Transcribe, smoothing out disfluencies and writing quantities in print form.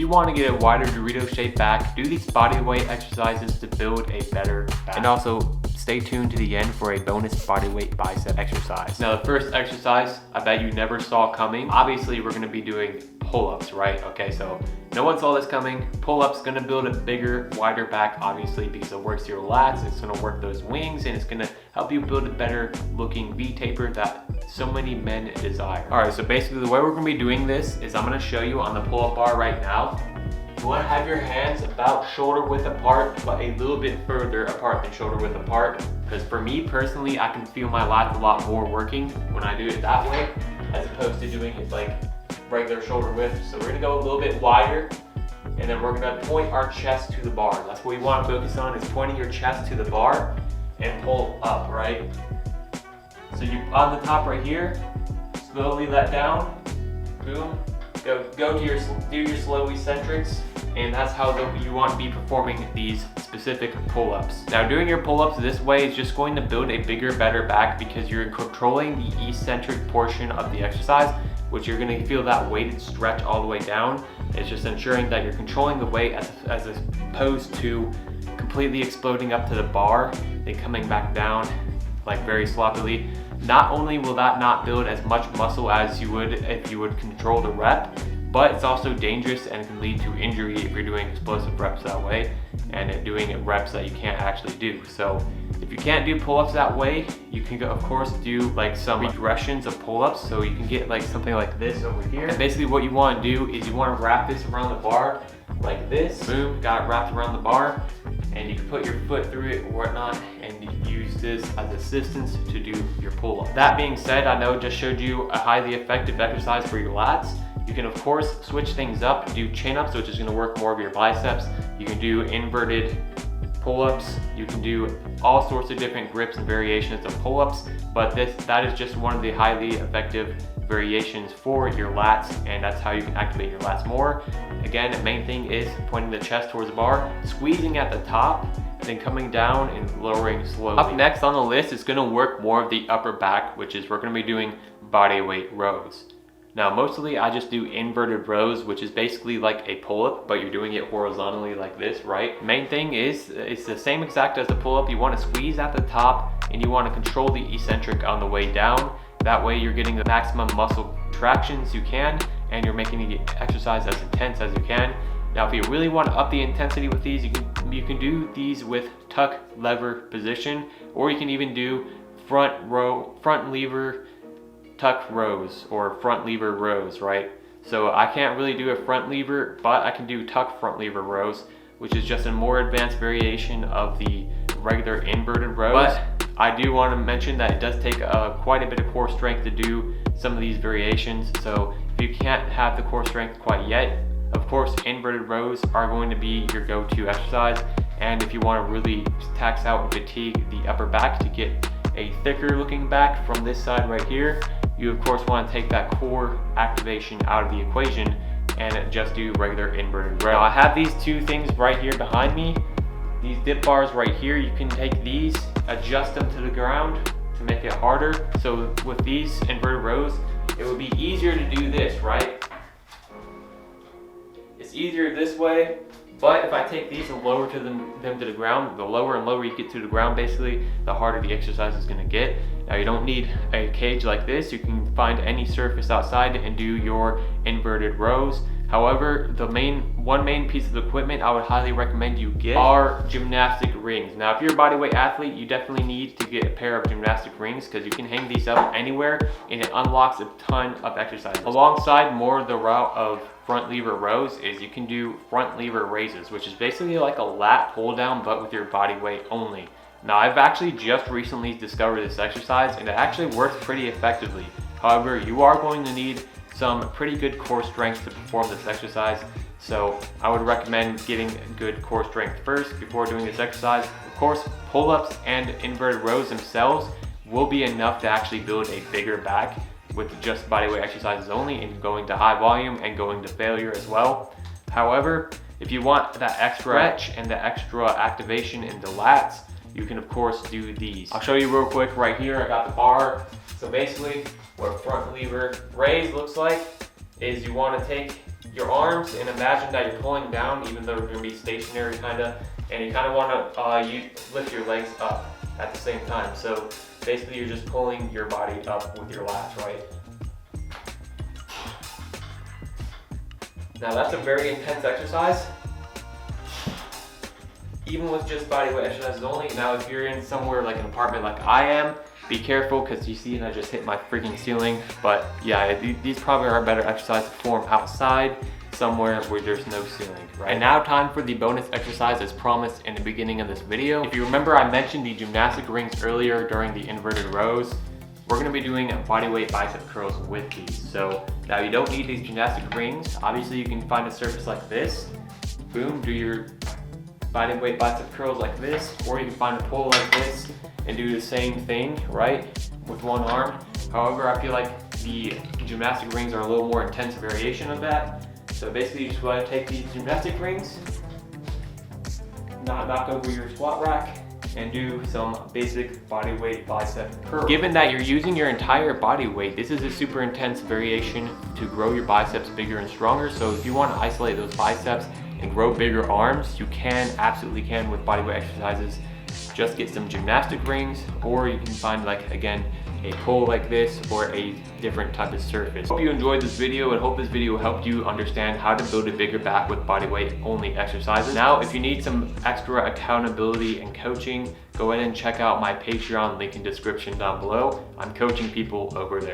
you want to get a wider Dorito shaped back, do these bodyweight exercises to build a better back. And also stay tuned to the end for a bonus bodyweight bicep exercise. Now the first exercise, I bet you never saw coming. Obviously we're gonna be doing pull-ups, right? Okay, so no one saw this coming. Pull-ups gonna build a bigger, wider back, obviously, because it works your lats, it's gonna work those wings, and it's gonna help you build a better looking V-taper that so many men desire. All right, so basically the way we're gonna be doing this is I'm gonna show you on the pull-up bar right now. You wanna have your hands about shoulder width apart, but a little bit further apart than shoulder width apart. Because for me personally, I can feel my lats a lot more working when I do it that way, as opposed to doing it like regular shoulder width. So we're gonna go a little bit wider, and then we're gonna point our chest to the bar. That's what we wanna focus on, is pointing your chest to the bar and pull up, right? So you, on the top right here, slowly let down, boom. Go to your, do your slow eccentrics, and that's how you want to be performing these specific pull-ups. Now doing your pull-ups this way is just going to build a bigger, better back because you're controlling the eccentric portion of the exercise, which you're going to feel that weighted stretch all the way down. It's just ensuring that you're controlling the weight as opposed to completely exploding up to the bar, then coming back down like very sloppily. Not only will that not build as much muscle as you would if you would control the rep, but it's also dangerous and can lead to injury if you're doing explosive reps that way and doing reps that you can't actually do. So if you can't do pull-ups that way, you can of course do like some regressions of pull-ups. So you can get like something like this over here. And basically what you want to do is you want to wrap this around the bar like this. Boom, got it wrapped around the bar. And you can put your foot through it or whatnot and use this as assistance to do your pull-up. That being said, I know I just showed you a highly effective exercise for your lats. You can of course switch things up, do chin-ups, which is gonna work more of your biceps. You can do inverted pull-ups. You can do all sorts of different grips and variations of pull-ups, but that is just one of the highly effective variations for your lats, and that's how you can activate your lats more. Again, the main thing is pointing the chest towards the bar, squeezing at the top, then coming down and lowering slowly. Up next on the list is gonna work more of the upper back, which is we're gonna be doing body weight rows. Now, mostly I just do inverted rows, which is basically like a pull-up, but you're doing it horizontally like this, right? Main thing is, it's the same exact as the pull-up. You wanna squeeze at the top and you wanna control the eccentric on the way down. That way you're getting the maximum muscle tractions you can, and you're making the exercise as intense as you can. Now, if you really want to up the intensity with these, you can do these with tuck lever position, or you can even do front lever tuck rows, or front lever rows, right? So I can't really do a front lever, but I can do tuck front lever rows, which is just a more advanced variation of the regular inverted rows. But I do want to mention that it does take quite a bit of core strength to do some of these variations. So if you can't have the core strength quite yet, of course inverted rows are going to be your go-to exercise. And if you want to really tax out and fatigue the upper back to get a thicker looking back from this side right here, you of course want to take that core activation out of the equation and just do regular inverted rows. Now I have these two things right here behind me. These dip bars right here, you can take these, adjust them to the ground to make it harder. So with these inverted rows, it would be easier to do this, right? It's easier this way, but if I take these and lower them to the ground, the lower and lower you get to the ground, basically, the harder the exercise is gonna get. Now you don't need a cage like this. You can find any surface outside and do your inverted rows. However, one main piece of equipment I would highly recommend you get are gymnastic rings. Now, if you're a bodyweight athlete, you definitely need to get a pair of gymnastic rings because you can hang these up anywhere and it unlocks a ton of exercises. Alongside more of the route of front lever rows is you can do front lever raises, which is basically like a lat pull down, but with your body weight only. Now, I've actually just recently discovered this exercise and it actually works pretty effectively. However, you are going to need some pretty good core strength to perform this exercise. So I would recommend getting good core strength first before doing this exercise. Of course, pull-ups and inverted rows themselves will be enough to actually build a bigger back with just bodyweight exercises only and going to high volume and going to failure as well. However, if you want that extra stretch and the extra activation in the lats, you can of course do these. I'll show you real quick right here. I got the bar. So basically what a front lever raise looks like is you want to take your arms and imagine that you're pulling down even though you're gonna be stationary kinda, and you kinda wanna lift your legs up at the same time. So basically you're just pulling your body up with your lats, right? Now that's a very intense exercise, even with just bodyweight exercises only. Now if you're in somewhere like an apartment like I am, be careful because you see I just hit my freaking ceiling. But yeah, these probably are better exercises to perform outside, somewhere where there's no ceiling, right? And now time for the bonus exercise as promised in the beginning of this video. If you remember, I mentioned the gymnastic rings earlier during the inverted rows. We're gonna be doing bodyweight bicep curls with these. So now you don't need these gymnastic rings. Obviously you can find a surface like this. Boom, do your bodyweight bicep curls like this, or you can find a pole like this and do the same thing, right, with one arm. However, I feel like the gymnastic rings are a little more intense variation of that. So basically you just want to take these gymnastic rings, knock over your squat rack, and do some basic bodyweight bicep curls. Given that you're using your entire body weight, this is a super intense variation to grow your biceps bigger and stronger. So if you want to isolate those biceps and grow bigger arms, you absolutely can with bodyweight exercises. Just get some gymnastic rings, or you can find, like, again, a pole like this or a different type of surface. Hope you enjoyed this video and hope this video helped you understand how to build a bigger back with bodyweight only exercises. Now, if you need some extra accountability and coaching, go ahead and check out my Patreon link in description down below. I'm coaching people over there.